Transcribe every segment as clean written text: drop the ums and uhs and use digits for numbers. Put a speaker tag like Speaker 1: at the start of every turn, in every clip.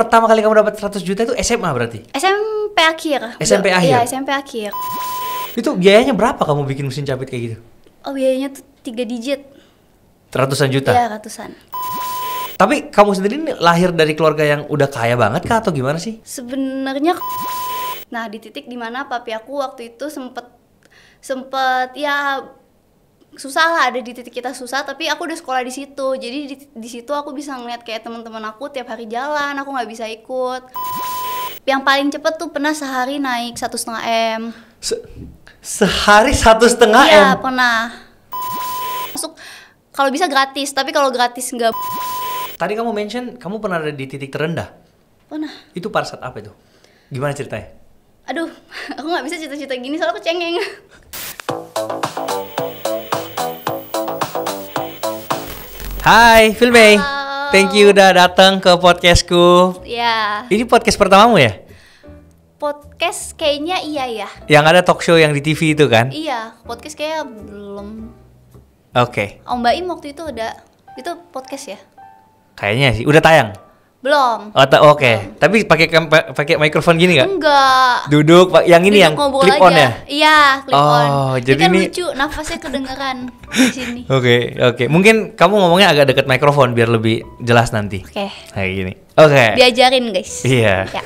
Speaker 1: pertama kali kamu dapat 100 juta itu SMA berarti?
Speaker 2: SMP akhir.
Speaker 1: SMP akhir?
Speaker 2: Iya, SMP akhir.
Speaker 1: Itu biayanya berapa kamu bikin mesin capit kayak gitu?
Speaker 2: Oh, biayanya tuh 3 digit.
Speaker 1: Ratusan juta?
Speaker 2: Iya, ratusan.
Speaker 1: Tapi kamu sendiri ini lahir dari keluarga yang udah kaya banget kah atau gimana sih?
Speaker 2: Sebenarnya, nah di titik dimana papi aku waktu itu sempet ya susah lah, ada di titik kita susah, tapi aku udah sekolah di situ, jadi di situ aku bisa ngeliat kayak teman-teman aku tiap hari jalan, aku nggak bisa ikut. Yang paling cepet tuh pernah sehari naik 1,5 M.
Speaker 1: Sehari 1,5 M?
Speaker 2: Iya pernah. Masuk kalau bisa gratis, tapi kalau gratis nggak.
Speaker 1: Tadi kamu mention kamu pernah ada di titik terendah.
Speaker 2: Pernah.
Speaker 1: Itu pada saat apa itu? Gimana ceritanya?
Speaker 2: Aduh, aku nggak bisa cerita-cerita gini soalnya aku cengeng.
Speaker 1: Hai, Filmay.
Speaker 2: Halo.
Speaker 1: Thank you udah datang ke podcastku.
Speaker 2: Ya.
Speaker 1: Ini podcast pertamamu ya?
Speaker 2: Podcast kayaknya iya ya.
Speaker 1: Yang ada talk show yang di TV itu kan?
Speaker 2: Iya, podcast kayak belum.
Speaker 1: Oke.
Speaker 2: Om Mbak Im waktu itu itu podcast ya?
Speaker 1: Kayaknya sih udah tayang.
Speaker 2: Belum.
Speaker 1: Oke. Tapi pakai mikrofon gini nggak?
Speaker 2: Enggak.
Speaker 1: Duduk yang ini
Speaker 2: Duduk
Speaker 1: yang
Speaker 2: ngobrol
Speaker 1: clip on
Speaker 2: aja.
Speaker 1: ya?
Speaker 2: Iya, clip on.
Speaker 1: Oh, jadi
Speaker 2: kan
Speaker 1: ini
Speaker 2: lucu, nafasnya kedengeran di sini.
Speaker 1: Oke. Mungkin kamu ngomongnya agak deket mikrofon biar lebih jelas nanti.
Speaker 2: Oke.
Speaker 1: Kayak gini. Oke.
Speaker 2: Diajarin, guys.
Speaker 1: Iya.
Speaker 2: Ya.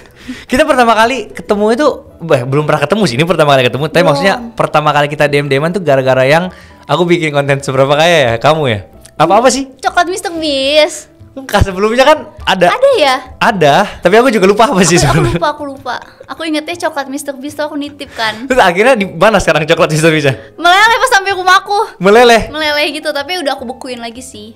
Speaker 1: Kita pertama kali ketemu itu, belum pernah ketemu sih. Ini pertama kali ketemu. Tapi
Speaker 2: Belum.
Speaker 1: maksudnya pertama kali kita DM-an tuh gara-gara yang aku bikin konten seberapa kaya ya, kamu ya? Apa sih?
Speaker 2: Coklat Mr. Beast.
Speaker 1: Enggak, sebelumnya kan ada.
Speaker 2: Ada ya?
Speaker 1: Ada, tapi aku juga lupa apa sih
Speaker 2: Aku
Speaker 1: sebenarnya.
Speaker 2: lupa. Aku ingetnya coklat Mr. Beast tuh aku nitip kan.
Speaker 1: Terus akhirnya di mana sekarang coklat bisa?
Speaker 2: Meleleh pas sampai rumahku.
Speaker 1: Meleleh.
Speaker 2: Meleleh gitu, tapi udah aku bekuin lagi sih.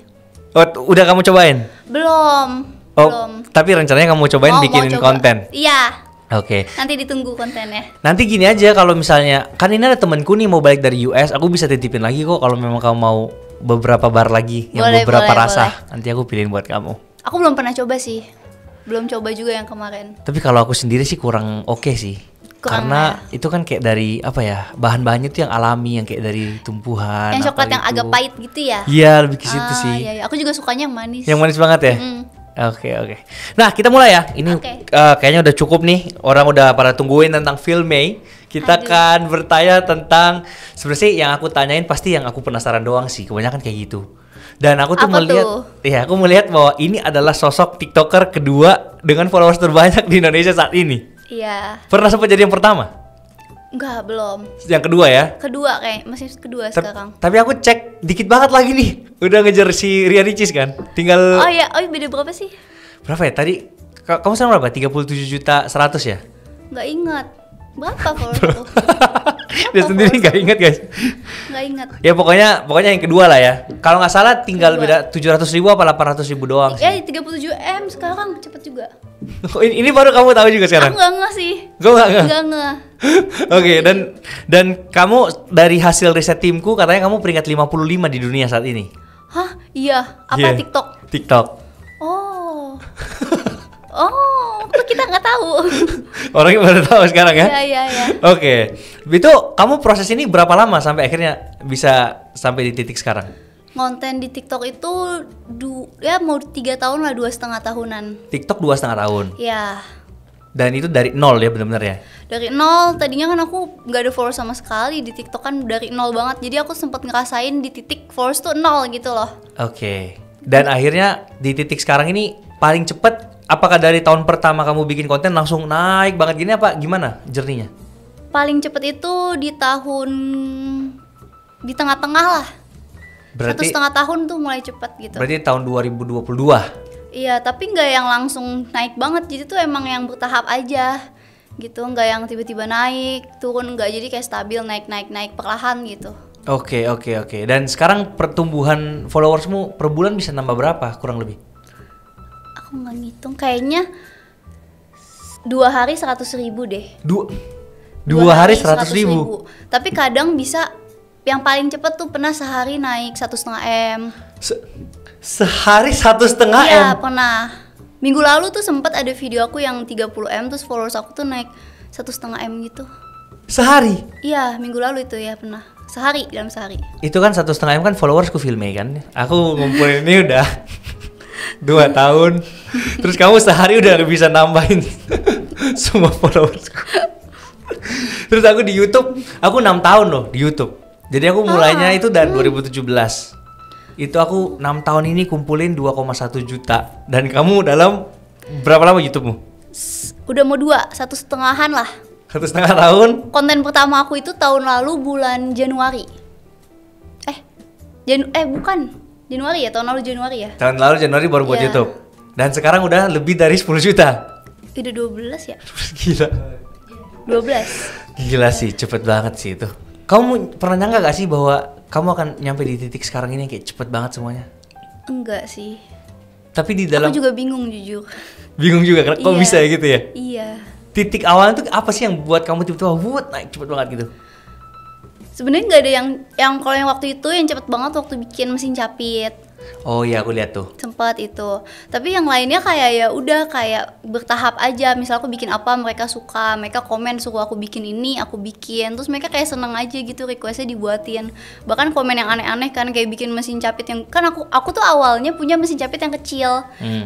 Speaker 1: Oh, udah kamu cobain?
Speaker 2: Belum.
Speaker 1: Oh,
Speaker 2: Belum.
Speaker 1: tapi rencananya kamu cobain
Speaker 2: Mau
Speaker 1: bikinin
Speaker 2: coba.
Speaker 1: konten.
Speaker 2: Iya.
Speaker 1: Oke.
Speaker 2: Nanti ditunggu kontennya.
Speaker 1: Nanti gini aja, kalau misalnya kan ini ada temanku nih mau balik dari US, aku bisa titipin lagi kok kalau memang kamu mau beberapa bar lagi yang
Speaker 2: Boleh,
Speaker 1: beberapa
Speaker 2: boleh,
Speaker 1: rasa.
Speaker 2: boleh.
Speaker 1: Nanti aku pilihin buat kamu.
Speaker 2: Aku belum pernah coba sih. Belum coba juga yang kemarin.
Speaker 1: Tapi kalau aku sendiri sih kurang oke sih.
Speaker 2: Kurang
Speaker 1: Karena itu kan kayak dari apa ya, bahan-bahannya tuh yang alami, yang kayak dari tumbuhan.
Speaker 2: Yang coklat
Speaker 1: apa
Speaker 2: yang
Speaker 1: gitu.
Speaker 2: agak pahit gitu ya?
Speaker 1: Iya, lebih ke situ sih.
Speaker 2: Iya. Aku juga sukanya yang manis.
Speaker 1: Yang manis banget ya?
Speaker 2: Mm.
Speaker 1: Oke. Nah, kita mulai ya. Ini
Speaker 2: Oke.
Speaker 1: kayaknya udah cukup nih. Orang udah pada tungguin tentang Filmay. Kita
Speaker 2: Aduh.
Speaker 1: akan bertanya tentang, sebenarnya sih yang aku tanyain pasti yang aku penasaran doang sih. Kebanyakan kayak gitu. Dan aku tuh
Speaker 2: Apa
Speaker 1: melihat,
Speaker 2: tuh?
Speaker 1: ya aku melihat bahwa ini adalah sosok TikToker kedua dengan followers terbanyak di Indonesia saat ini.
Speaker 2: Iya.
Speaker 1: Pernah sempat jadi yang pertama?
Speaker 2: Enggak, belum.
Speaker 1: Yang kedua ya?
Speaker 2: Kedua masih kedua sekarang.
Speaker 1: Tapi aku cek dikit banget lagi nih. Udah ngejar si Ria Ricis kan? Tinggal
Speaker 2: Oh iya, beda berapa sih?
Speaker 1: berapa ya? Tadi kamu sekarang berapa? 37.100.000 ya?
Speaker 2: Nggak ingat. Berapa followers aku?
Speaker 1: Dia sendiri nggak inget guys.
Speaker 2: Nggak ingat.
Speaker 1: Ya pokoknya yang kedua lah ya. Kalau nggak salah tinggal
Speaker 2: Kedua.
Speaker 1: beda 700.000 apa 800.000 doang
Speaker 2: Ya,
Speaker 1: sih.
Speaker 2: 37 M sekarang cepet juga.
Speaker 1: Oh, ini baru kamu tahu juga sekarang.
Speaker 2: Aku nggak ngeh sih.
Speaker 1: Gue nggak nggak.
Speaker 2: Nggak ngeh.
Speaker 1: Oke, dan kamu dari hasil riset timku katanya kamu peringkat 55 di dunia saat ini.
Speaker 2: Hah? Iya. Apa
Speaker 1: Iya.
Speaker 2: TikTok?
Speaker 1: Oh.
Speaker 2: Kok kita nggak tahu?
Speaker 1: Orangnya baru tahu sekarang ya?
Speaker 2: Iya.
Speaker 1: Oke. Itu kamu proses ini berapa lama sampai akhirnya bisa sampai di titik sekarang?
Speaker 2: Konten di TikTok itu ya mau 3 tahun lah, 2,5 tahunan.
Speaker 1: TikTok 2,5 tahun.
Speaker 2: Ya.
Speaker 1: Dan itu dari nol ya benar-benar ya?
Speaker 2: Dari nol, tadinya kan aku nggak ada followers sama sekali di TikTok kan dari nol banget. Jadi aku sempat ngerasain di titik followers tuh nol gitu loh.
Speaker 1: Oke. Dan akhirnya di titik sekarang ini paling cepet, apakah dari tahun pertama kamu bikin konten langsung naik banget gini apa gimana journey-nya?
Speaker 2: Paling cepet itu di tengah-tengah lah.
Speaker 1: Berarti
Speaker 2: 1,5 tahun tuh mulai cepet gitu.
Speaker 1: berarti tahun 2022.
Speaker 2: Iya, tapi nggak yang langsung naik banget. Jadi tuh emang yang bertahap aja gitu. Nggak yang tiba-tiba naik, turun, nggak. Jadi kayak stabil, naik perlahan gitu.
Speaker 1: Oke. Dan sekarang pertumbuhan followersmu per bulan bisa nambah berapa kurang lebih?
Speaker 2: Aku nggak ngitung, kayaknya 2 hari 100.000 deh.
Speaker 1: Dua hari 100.000.
Speaker 2: Tapi kadang bisa yang paling cepet tuh pernah sehari naik 1,5 M.
Speaker 1: Sehari 1,5 M?
Speaker 2: Iya pernah. Minggu lalu tuh sempet ada video aku yang 30 M, terus followers aku tuh naik 1,5 M gitu.
Speaker 1: Sehari?
Speaker 2: Iya minggu lalu itu ya pernah. Dalam sehari.
Speaker 1: Itu kan 1,5 M kan followersku Filmay kan. Aku ngumpulin ini udah 2 tahun. Terus kamu sehari udah bisa nambahin semua followersku. Terus aku di YouTube, aku 6 tahun loh di YouTube. Jadi aku mulainya itu dari 2017. Itu aku 6 tahun ini kumpulin 2,1 juta. Dan kamu dalam berapa lama YouTube-mu?
Speaker 2: Udah mau 1,5 lah.
Speaker 1: 1,5 tahun?
Speaker 2: Konten pertama aku itu tahun lalu bulan Januari. Bukan. Januari ya, tahun lalu Januari ya.
Speaker 1: Tahun lalu Januari baru buat
Speaker 2: Iya.
Speaker 1: YouTube. Dan sekarang udah lebih dari 10 juta.
Speaker 2: Udah 12 ya?
Speaker 1: Gila.
Speaker 2: 12.
Speaker 1: Gila sih, cepet banget sih itu. Kamu pernah nyangka gak sih bahwa kamu akan nyampe di titik sekarang ini kayak cepet banget semuanya?
Speaker 2: Enggak sih.
Speaker 1: Tapi di dalam
Speaker 2: Aku juga bingung jujur.
Speaker 1: bingung juga kok
Speaker 2: Iya.
Speaker 1: bisa ya gitu ya?
Speaker 2: Iya.
Speaker 1: Titik awalnya tuh apa sih yang buat kamu tiba-tiba naik cepet banget gitu?
Speaker 2: Sebenarnya nggak ada yang kalau yang waktu itu yang cepet banget waktu bikin mesin capit.
Speaker 1: Oh iya, aku lihat tuh.
Speaker 2: Sempat itu. Tapi yang lainnya kayak ya udah kayak bertahap aja. Misal aku bikin apa mereka suka, mereka komen suruh aku bikin ini, aku bikin. Terus mereka kayak seneng aja gitu requestnya dibuatin. Bahkan komen yang aneh-aneh kan kayak bikin mesin capit yang kan aku tuh awalnya punya mesin capit yang kecil,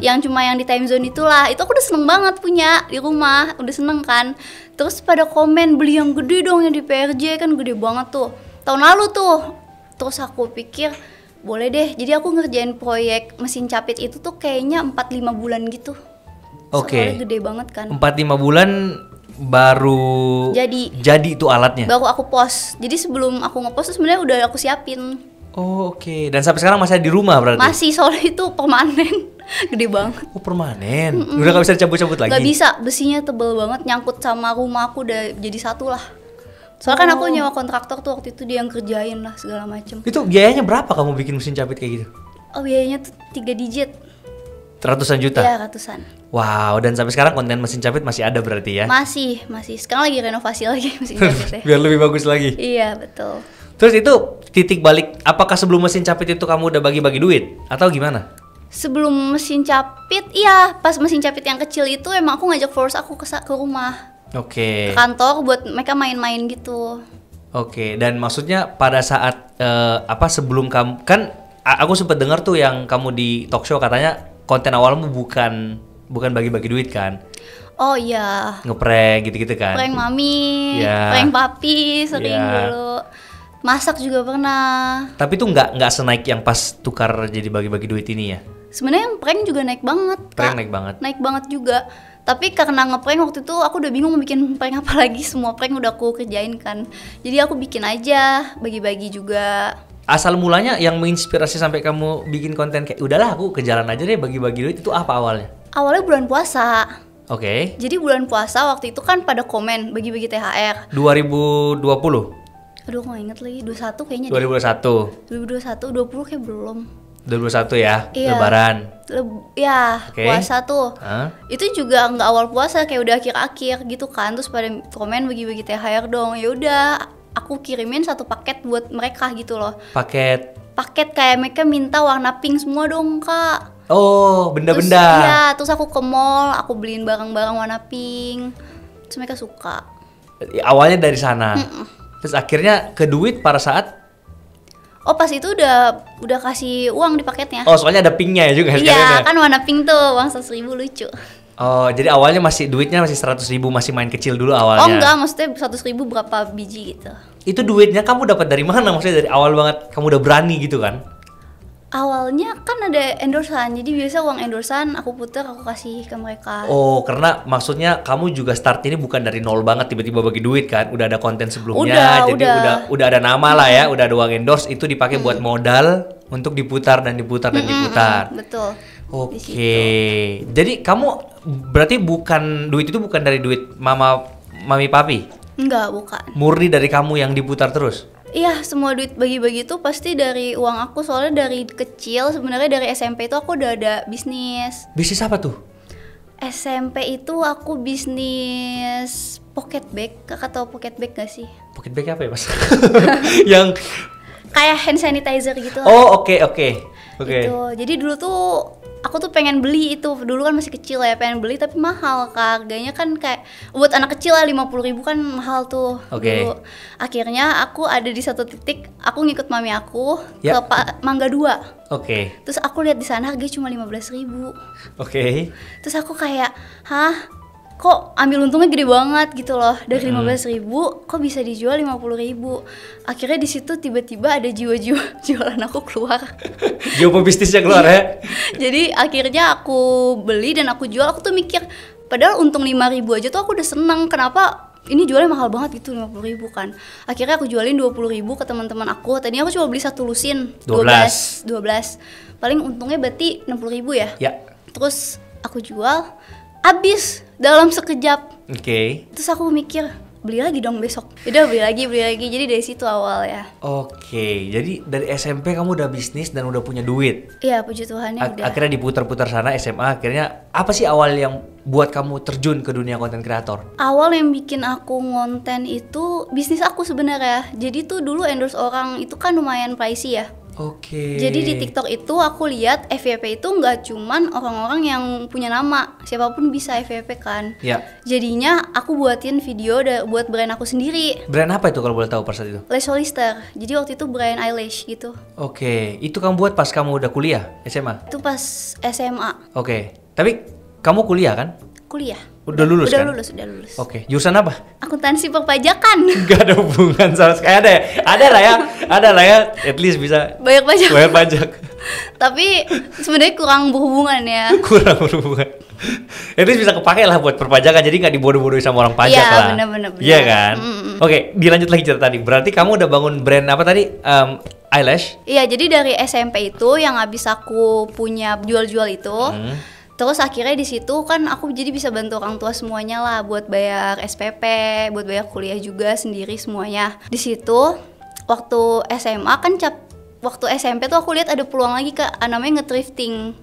Speaker 2: yang cuma yang di time zone itulah. Itu aku udah seneng banget punya di rumah, udah seneng kan. Terus pada komen beli yang gede dong yang di PRJ kan gede banget tuh. Tahun lalu tuh. Terus aku pikir boleh deh, jadi aku ngerjain proyek mesin capit itu tuh kayaknya 4-5 bulan gitu.
Speaker 1: Oke.
Speaker 2: Soalnya gede banget kan.
Speaker 1: 4-5 bulan baru jadi itu alatnya.
Speaker 2: Baru aku post. Jadi sebelum aku ngepost tuh sebenarnya udah aku siapin.
Speaker 1: Oh, oke. Dan sampai sekarang masih ada di rumah berarti?
Speaker 2: Masih, soalnya itu permanen. Gede banget.
Speaker 1: Oh, permanen. Udah gak bisa dicabut-cabut lagi?
Speaker 2: Gak bisa, besinya tebel banget, nyangkut sama rumah aku udah jadi satu lah. Soalnya kan aku nyewa kontraktor tuh waktu itu dia yang kerjain lah segala macem.
Speaker 1: Itu biayanya berapa kamu bikin mesin capit kayak gitu?
Speaker 2: Oh biayanya tuh 3 digit.
Speaker 1: Ratusan juta?
Speaker 2: Iya, ratusan.
Speaker 1: Wow, dan sampai sekarang konten mesin capit masih ada berarti ya?
Speaker 2: Masih. Sekarang lagi renovasi lagi mesin capitnya.
Speaker 1: Biar lebih bagus lagi.
Speaker 2: Iya, betul.
Speaker 1: Terus itu titik balik, apakah sebelum mesin capit itu kamu udah bagi-bagi duit? Atau gimana?
Speaker 2: Sebelum mesin capit, iya, pas mesin capit yang kecil itu emang aku ngajak followers aku ke rumah.
Speaker 1: Oke.
Speaker 2: Ke kantor buat mereka main-main gitu.
Speaker 1: Oke, dan maksudnya pada saat sebelum kamu kan aku sempat dengar tuh yang kamu di talk show katanya konten awalmu bukan bagi-bagi duit kan?
Speaker 2: Oh iya.
Speaker 1: Ngeprank gitu-gitu kan?
Speaker 2: Prank mami,
Speaker 1: Ya.
Speaker 2: prank papi sering
Speaker 1: Ya.
Speaker 2: dulu. Masak juga pernah.
Speaker 1: Tapi tuh nggak senaik yang pas tukar jadi bagi-bagi duit ini ya?
Speaker 2: Sebenarnya yang prank juga naik banget.
Speaker 1: Prank
Speaker 2: Kak.
Speaker 1: naik banget.
Speaker 2: Naik banget juga. Tapi karena ngeprank waktu itu aku udah bingung mau bikin prank apa lagi, semua prank udah aku kerjain kan. Jadi aku bikin aja, bagi-bagi juga.
Speaker 1: Asal mulanya yang menginspirasi sampai kamu bikin konten kayak udahlah aku ke jalan aja deh bagi-bagi duit itu apa awalnya?
Speaker 2: Awalnya bulan puasa.
Speaker 1: Oke.
Speaker 2: Jadi bulan puasa waktu itu kan pada komen bagi-bagi THR.
Speaker 1: 2020?
Speaker 2: Aduh aku gak inget lagi, 21 kayaknya
Speaker 1: 2021?
Speaker 2: 2021, 20 kayak belum.
Speaker 1: 2021 ya?
Speaker 2: Iya.
Speaker 1: Lebaran?
Speaker 2: Ya,
Speaker 1: Oke.
Speaker 2: puasa tuh.
Speaker 1: Hah?
Speaker 2: Itu juga nggak awal puasa, kayak udah akhir-akhir gitu kan. Terus pada komen bagi-bagi THR dong. Ya udah, aku kirimin satu paket buat mereka gitu loh.
Speaker 1: Paket?
Speaker 2: Paket kayak mereka minta warna pink semua dong kak.
Speaker 1: Oh,
Speaker 2: Terus,
Speaker 1: benda-benda.
Speaker 2: iya, terus aku ke mall, aku beliin barang-barang warna pink. Terus mereka suka.
Speaker 1: Awalnya dari sana. Terus akhirnya ke duit pada saat
Speaker 2: Oh pas itu udah kasih uang di paketnya.
Speaker 1: oh soalnya ada pinknya ya juga sekarang
Speaker 2: Iya
Speaker 1: ya?
Speaker 2: kan warna pink tuh, uang 100.000 lucu.
Speaker 1: Oh jadi awalnya duitnya masih 100.000, masih main kecil dulu
Speaker 2: Oh
Speaker 1: awalnya.
Speaker 2: enggak, maksudnya 100.000 berapa biji gitu.
Speaker 1: Itu duitnya kamu dapat dari mana? Maksudnya dari awal banget kamu udah berani gitu kan?
Speaker 2: Awalnya kan ada endorsean, jadi biasa uang endorsean aku puter, aku kasih ke mereka.
Speaker 1: Oh karena maksudnya kamu juga start ini bukan dari nol banget tiba-tiba bagi duit kan? Udah ada konten sebelumnya, jadi udah ada nama lah ya, udah ada uang endorse itu dipakai buat modal untuk diputar dan diputar dan diputar.
Speaker 2: Betul. Di situ.
Speaker 1: Oke, jadi kamu berarti duit itu bukan dari duit mami papi?
Speaker 2: Enggak, bukan.
Speaker 1: Murni dari kamu yang diputar terus?
Speaker 2: Iya, semua duit bagi-bagi itu pasti dari uang aku, soalnya dari kecil sebenarnya dari SMP itu aku udah ada bisnis.
Speaker 1: Bisnis apa tuh?
Speaker 2: SMP itu aku bisnis pocket bag. Kakak tahu pocket bag gak sih?
Speaker 1: Pocket bag apa ya mas? Yang
Speaker 2: Kayak hand sanitizer gitu lah.
Speaker 1: oh oke. Oke.
Speaker 2: Gitu. Jadi dulu tuh aku tuh pengen beli itu, dulu kan masih kecil ya, pengen beli tapi mahal Kak. Harganya kan kayak buat anak kecil lah 50.000 kan mahal tuh.
Speaker 1: Oke.
Speaker 2: Dulu. Akhirnya aku ada di satu titik, aku ngikut mami aku
Speaker 1: Ya.
Speaker 2: ke Mangga 2.
Speaker 1: Oke.
Speaker 2: Terus aku lihat di sana harganya cuma 15.000.
Speaker 1: Oke.
Speaker 2: Terus aku kayak, hah? Kok ambil untungnya gede banget gitu loh. Dari 15.000 kok bisa dijual 50.000. Akhirnya di situ tiba-tiba ada jiwa-jiwa jualan aku keluar.
Speaker 1: Jiwa pebisnisnya keluar ya.
Speaker 2: Jadi akhirnya aku beli dan aku jual. Aku tuh mikir, padahal untung 5.000 aja tuh aku udah seneng. Kenapa ini jualnya mahal banget gitu, 50.000 kan. Akhirnya aku jualin 20.000 ke teman-teman aku. Tadinya aku cuma beli satu lusin 12. Paling untungnya berarti 60.000 ya.
Speaker 1: Ya.
Speaker 2: Terus aku jual, habis dalam sekejap.
Speaker 1: Oke.
Speaker 2: Terus aku mikir, beli lagi dong besok. Udah beli lagi. Jadi dari situ awal ya.
Speaker 1: Oke, jadi dari SMP kamu udah bisnis dan udah punya duit.
Speaker 2: Iya, puji Tuhan ya udah.
Speaker 1: Akhirnya diputar-putar sana SMA. Akhirnya apa sih awal yang buat kamu terjun ke dunia konten kreator?
Speaker 2: Awal yang bikin aku ngonten itu bisnis aku sebenarnya. Jadi tuh dulu endorse orang itu kan lumayan pricey ya.
Speaker 1: Oke.
Speaker 2: Jadi di TikTok itu aku lihat FYP itu nggak cuman orang-orang yang punya nama, siapapun bisa FYP kan.
Speaker 1: Ya.
Speaker 2: Jadinya aku buatin video buat brand aku sendiri.
Speaker 1: Brand apa itu kalau boleh tahu pada saat itu?
Speaker 2: Lash Hollister. Jadi waktu itu brand eyelash gitu.
Speaker 1: Oke, itu kamu buat pas kamu udah kuliah SMA?
Speaker 2: Itu pas SMA.
Speaker 1: Oke, tapi kamu kuliah kan?
Speaker 2: Kuliah.
Speaker 1: Udah lulus kan?
Speaker 2: Udah lulus.
Speaker 1: Oke, jurusan apa?
Speaker 2: Akuntansi perpajakan.
Speaker 1: Gak ada hubungan sama sekali. Ada lah ya, at least bisa
Speaker 2: Bayar pajak.
Speaker 1: bayar pajak.
Speaker 2: Tapi sebenarnya kurang berhubungan ya.
Speaker 1: Kurang berhubungan. At least bisa kepake lah buat perpajakan, jadi nggak dibodoh-bodohin sama orang pajak
Speaker 2: Iya,
Speaker 1: lah.
Speaker 2: benar.
Speaker 1: Iya kan? Oke, dilanjut lagi cerita tadi. Berarti kamu udah bangun brand apa tadi? Eyelash?
Speaker 2: Iya, jadi dari SMP itu yang habis aku punya jual-jual itu. Terus akhirnya di situ kan aku jadi bisa bantu orang tua semuanya lah buat bayar SPP, buat bayar kuliah juga sendiri semuanya. Di situ waktu SMA kan waktu SMP tuh aku lihat ada peluang lagi Kak, namanya nge-thrifting.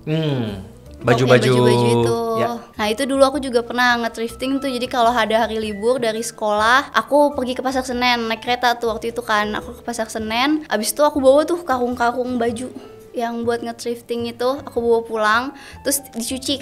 Speaker 1: Baju-baju
Speaker 2: itu.
Speaker 1: Ya.
Speaker 2: Nah, itu dulu aku juga pernah nge-thrifting tuh. Jadi kalau ada hari libur dari sekolah, aku pergi ke Pasar Senen naik kereta tuh waktu itu kan. Aku ke Pasar Senen, abis itu aku bawa tuh karung-karung baju yang buat nge-thrifting itu, aku bawa pulang, terus dicuci,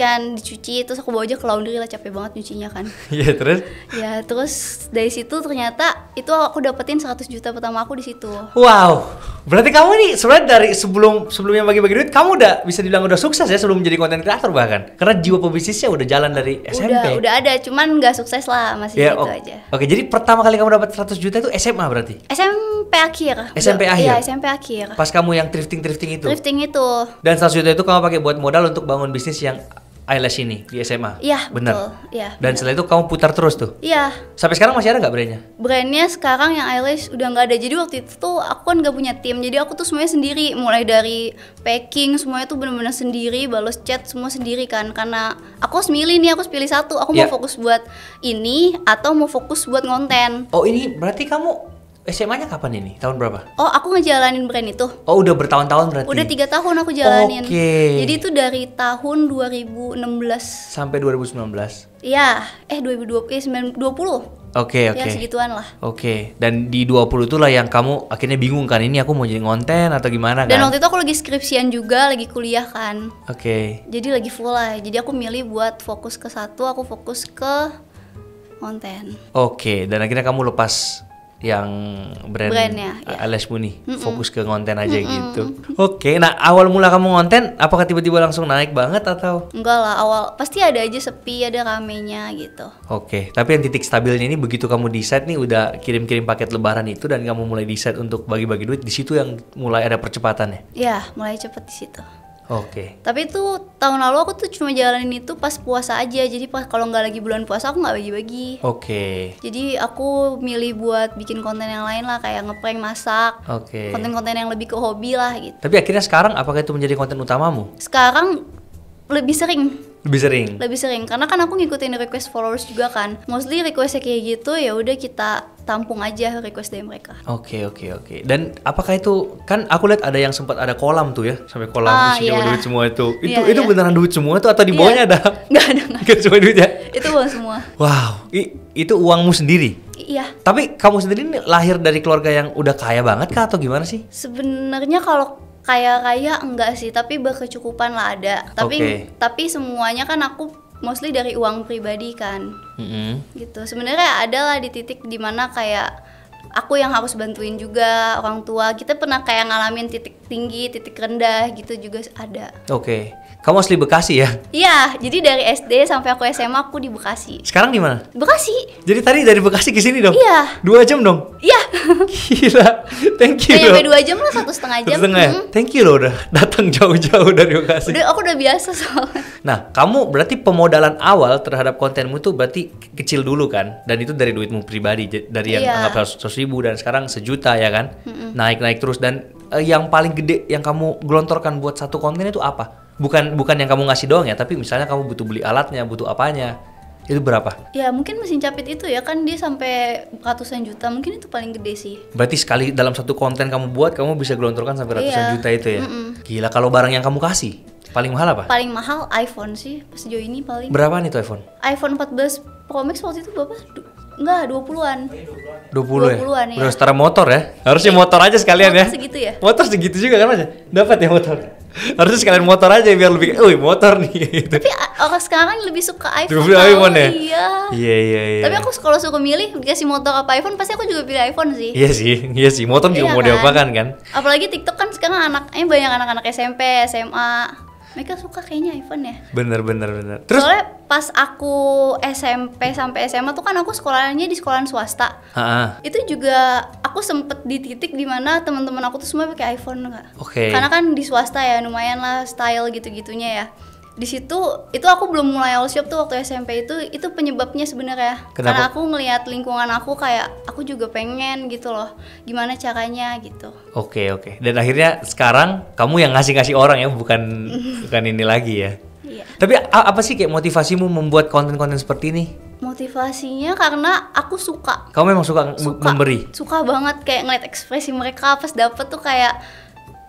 Speaker 2: terus aku bawa aja ke laundry lah, capek banget nyucinya kan.
Speaker 1: Iya, terus?
Speaker 2: Ya, terus dari situ ternyata itu aku dapetin 100 juta pertama aku di situ.
Speaker 1: Wow, berarti kamu nih sebenarnya dari sebelumnya bagi-bagi duit, kamu udah bisa dibilang udah sukses ya sebelum menjadi konten kreator bahkan. Karena jiwa pebisnisnya udah jalan dari SMP.
Speaker 2: Udah ada, cuman nggak sukses lah, masih
Speaker 1: Ya,
Speaker 2: gitu aja.
Speaker 1: Oke, jadi pertama kali kamu dapat 100 juta itu SMA berarti?
Speaker 2: SMP akhir.
Speaker 1: SMP akhir?
Speaker 2: Iya, SMP akhir.
Speaker 1: Pas kamu yang thrifting itu?
Speaker 2: Thrifting itu.
Speaker 1: Dan 100 juta itu kamu pakai buat modal untuk bangun bisnis yang eyelash ini di SMA?
Speaker 2: Iya,
Speaker 1: benar.
Speaker 2: betul. Iya.
Speaker 1: Dan setelah itu kamu putar terus tuh?
Speaker 2: Iya.
Speaker 1: Sampai sekarang masih ada nggak brandnya?
Speaker 2: Brandnya sekarang yang eyelash udah nggak ada. Jadi waktu itu tuh aku kan nggak punya tim. Jadi aku tuh semuanya sendiri. Mulai dari packing semuanya tuh benar-benar sendiri. Balas chat semua sendiri kan. Karena aku harus milih nih, aku harus pilih satu. Aku mau fokus buat ini atau mau fokus buat konten.
Speaker 1: Oh, ini berarti kamu SMA-nya kapan ini? Tahun berapa?
Speaker 2: Oh, aku ngejalanin brand itu.
Speaker 1: Oh, udah bertahun-tahun berarti?
Speaker 2: Udah 3 tahun aku jalanin.
Speaker 1: Oke.
Speaker 2: Jadi itu dari tahun 2016
Speaker 1: sampai 2019?
Speaker 2: Iya, 2020.
Speaker 1: Oke.
Speaker 2: Ya segituan lah.
Speaker 1: Oke, dan di 20 itulah yang kamu akhirnya bingung kan, ini aku mau jadi konten atau gimana kan?
Speaker 2: Dan waktu itu aku lagi skripsian juga, lagi kuliah kan.
Speaker 1: Oke.
Speaker 2: Jadi lagi full lah. Jadi aku milih buat fokus ke satu, aku fokus ke konten.
Speaker 1: Oke, dan akhirnya kamu lepas yang
Speaker 2: brandnya ya.
Speaker 1: eyelash nih, fokus ke konten aja gitu. Oke, nah awal mula kamu konten, apakah tiba-tiba langsung naik banget atau?
Speaker 2: Enggak lah, awal pasti ada aja sepi, ada ramenya gitu.
Speaker 1: Oke, tapi yang titik stabilnya ini begitu kamu decide nih udah kirim-kirim paket lebaran itu dan kamu mulai decide untuk bagi-bagi duit, di situ yang mulai ada percepatannya?
Speaker 2: Ya, mulai cepet di situ.
Speaker 1: Oke.
Speaker 2: Tapi itu tahun lalu aku tuh cuma jalanin itu pas puasa aja. Jadi pas kalau nggak lagi bulan puasa aku nggak bagi-bagi.
Speaker 1: Oke.
Speaker 2: Jadi aku milih buat bikin konten yang lain lah, kayak ngeprank masak.
Speaker 1: Oke.
Speaker 2: Konten-konten yang lebih ke hobi lah gitu.
Speaker 1: Tapi akhirnya sekarang apakah itu menjadi konten utamamu?
Speaker 2: Sekarang lebih sering.
Speaker 1: Lebih sering
Speaker 2: Karena kan aku ngikutin request followers juga kan. Mostly requestnya kayak gitu, ya udah kita tampung aja request dari mereka.
Speaker 1: Oke. Dan apakah itu, kan aku lihat ada yang sempat ada kolam tuh ya, sampai kolam isinya duit semua itu. Itu beneran duit semua tuh atau di bawahnya ada?
Speaker 2: Nggak ada.
Speaker 1: Nggak cuma duit ya?
Speaker 2: Itu uang semua.
Speaker 1: Wow, itu uangmu sendiri?
Speaker 2: Iya.
Speaker 1: Tapi kamu sendiri ini lahir dari keluarga yang udah kaya banget kah atau gimana sih?
Speaker 2: Sebenarnya kalau Kaya enggak sih, tapi berkecukupan lah ada. Tapi
Speaker 1: Oke.
Speaker 2: tapi semuanya kan aku mostly dari uang pribadi kan.
Speaker 1: Mm-mm.
Speaker 2: Gitu. Sebenarnya ada lah di titik dimana kayak aku yang harus bantuin juga orang tua. Kita pernah kayak ngalamin titik tinggi, titik rendah gitu juga ada.
Speaker 1: Oke. Kamu asli Bekasi ya?
Speaker 2: Iya, jadi dari SD sampai aku SMA aku di Bekasi.
Speaker 1: Sekarang di mana?
Speaker 2: Bekasi.
Speaker 1: Jadi tadi dari Bekasi ke sini dong?
Speaker 2: Iya.
Speaker 1: 2 jam dong?
Speaker 2: Iya.
Speaker 1: Gila. Thank you
Speaker 2: Nggak
Speaker 1: loh.
Speaker 2: nyampe 2 jam lah, 1,5 jam.
Speaker 1: 1,5 ya? Thank you loh udah datang jauh-jauh dari Bekasi.
Speaker 2: Aku udah biasa soalnya.
Speaker 1: Nah, kamu berarti pemodalan awal terhadap kontenmu tuh berarti kecil dulu kan? Dan itu dari duitmu pribadi, dari yang
Speaker 2: Iya.
Speaker 1: anggap 100 ribu dan sekarang 1 juta ya kan? Naik-naik terus. Dan yang paling gede yang kamu gelontorkan buat satu konten itu apa? Bukan yang kamu ngasih doang ya, tapi misalnya kamu butuh beli alatnya, butuh apanya, itu berapa?
Speaker 2: Ya mungkin mesin capit itu ya kan dia sampai ratusan juta, mungkin itu paling gede sih.
Speaker 1: Berarti sekali dalam satu konten kamu buat, kamu bisa gelontorkan sampai ratusan
Speaker 2: Iya.
Speaker 1: juta itu ya? Gila, kalau barang yang kamu kasih, paling mahal apa?
Speaker 2: Paling mahal iPhone sih, sejauh ini paling.
Speaker 1: Berapaan itu iPhone?
Speaker 2: iPhone 14 Pro Max waktu itu berapa? Enggak, 20-an.
Speaker 1: 20 ya?
Speaker 2: 20-an ya.
Speaker 1: Udah setara motor ya? Harusnya motor aja sekalian ya?
Speaker 2: Motor segitu ya?
Speaker 1: Motor segitu juga kan aja? Dapat ya motor? Harusnya sekalian motor aja biar lebih, wih motor nih gitu.
Speaker 2: Tapi orang sekarang lebih suka iPhone.
Speaker 1: Lebih
Speaker 2: tau,
Speaker 1: iPhone ya?
Speaker 2: Iya.
Speaker 1: Iya.
Speaker 2: Tapi aku kalau suka milih dikasih motor apa iPhone, pasti aku juga pilih iPhone sih.
Speaker 1: Iya sih, motor juga
Speaker 2: Iya
Speaker 1: mau
Speaker 2: kan?
Speaker 1: diapakan kan?
Speaker 2: Apalagi TikTok kan sekarang anaknya banyak anak-anak SMP, SMA. Mereka suka kayaknya iPhone ya.
Speaker 1: Bener. Terus,
Speaker 2: Soalnya pas aku SMP sampai SMA tuh kan aku sekolahnya di sekolahan swasta. Itu juga aku sempet di titik dimana teman-teman aku tuh semua pakai iPhone nggak?
Speaker 1: Oke.
Speaker 2: Karena kan di swasta ya lumayan lah style gitu-gitunya ya. Di situ itu aku belum mulai all shop tuh waktu SMP itu penyebabnya sebenarnya.
Speaker 1: Kenapa?
Speaker 2: Karena aku ngelihat lingkungan aku kayak aku juga pengen gitu loh. Gimana caranya gitu.
Speaker 1: Oke. Dan akhirnya sekarang kamu yang ngasih orang ya, bukan ini lagi ya.
Speaker 2: Iya.
Speaker 1: Tapi apa sih kayak motivasimu membuat konten-konten seperti ini?
Speaker 2: Motivasinya karena aku suka.
Speaker 1: Kamu memang suka memberi?
Speaker 2: Suka banget kayak ngeliat ekspresi mereka pas dapet tuh kayak